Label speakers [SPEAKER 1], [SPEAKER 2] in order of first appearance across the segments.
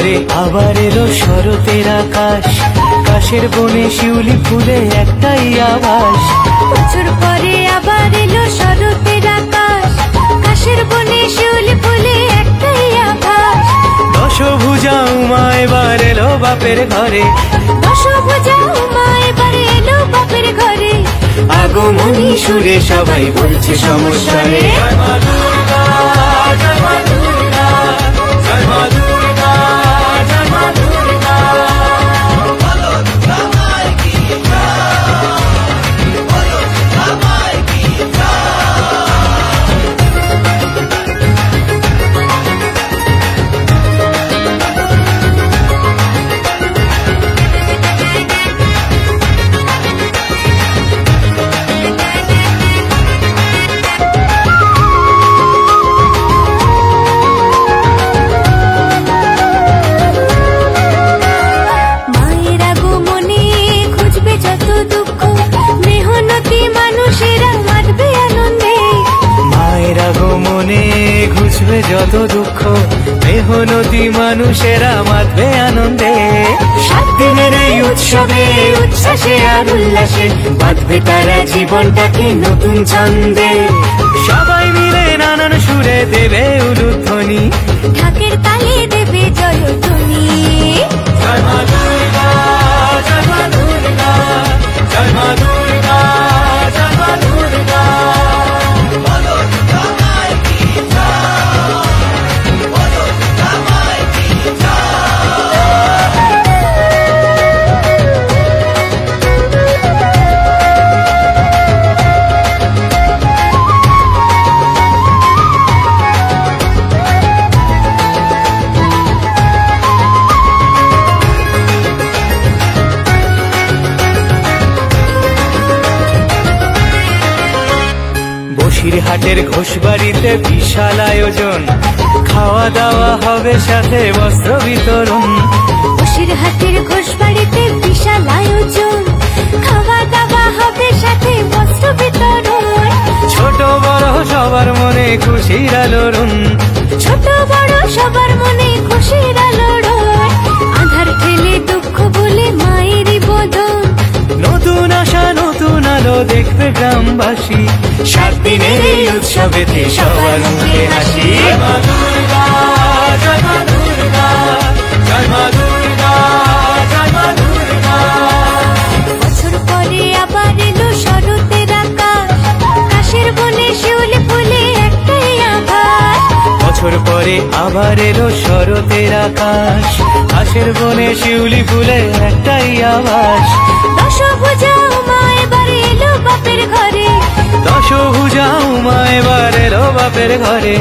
[SPEAKER 1] পরে আবার এলো শরতের আকাশ, কাশের বনে শিউলি ফুলে একটাই আভাস।
[SPEAKER 2] বছর পরে আবার এলো শরতের আকাশ, কাশের বনে শিউলি ফুলে একটাই আভাস।
[SPEAKER 1] দশভুজা উমা এবার এলো বাপের ঘরে,
[SPEAKER 2] দশভুজা উমা এবার এলো বাপের ঘরে।
[SPEAKER 1] আগমনী সুরে সবাই বলছে সমস্যারে জয় মা দুর্গা, জয় মা দুর্গা, জয় মা দুর্গা, জয় মা দুর্গা। বলো দুর্গা মাই কি জয়, বলো দুর্গা মাই কি জয়। ঘুচবে যত দুঃখ, মেহনতি মানুষেরা মাতবে আনন্দে। 7 দিনের এই উৎসবে উচ্ছ্বাসে আর উল্লাসে বাঁধবে তারা জীবনটাকে নতুন ছন্দে। সবাই মিলে নানান সুরে দেবে উলুধ্বনি,
[SPEAKER 2] ঢাকের তালে দেবে জয়ধ্বনি।
[SPEAKER 1] জয় মা দুর্গা, জয় মা দুর্গা, জয় মা দুর্গা, জয় মা দুর্গা। বলো দুর্গা মাই কি জয়, বলো দুর্গা মাই কি জয়। বসিরহাটের ঘোষবাড়িতে বিশাল আয়োজন, খাওয়া দাওয়া হবে সাথে বস্ত্র বিতরণ।
[SPEAKER 2] বসিরহাটের ঘোষবাড়িতে বিশাল আয়োজন, খাওয়া দাওয়া হবে সাথে বস্ত্র বিতরণ।
[SPEAKER 1] ছোট বড় সবার মনে খুশির আলোড়ন,
[SPEAKER 2] ছোট বড় সবার মনে খুশির আলোড়ন। আধার ঠেলে দুঃখ ভুলে মায়েরই বদন,
[SPEAKER 1] নতুন আশা নতুন আলো দেখবে গ্রামবাসী। 7 দিনের এই উৎসবেতে সবার মুখে হাসি। জয় মা দুর্গা, জয় মা দুর্গা, জয় মা দুর্গা, জয় মা দুর্গা।
[SPEAKER 2] বছর পরে আবার এলো শরতের আকাশ, কাশের বনে শিউলি ফুলে একটাই আভাস।
[SPEAKER 1] বছর পরে আবার এলো শরতের আকাশ, কাশের বনে শিউলি ফুলে একটাই আভাস।
[SPEAKER 2] দশভুজা উমা এবার এলো বাপের ঘরে,
[SPEAKER 1] দশভুজা উমা এবার এলো বাপের ঘরে।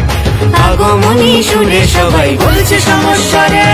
[SPEAKER 1] আগমনী সুরে সবাই বলছে সমস্যারে।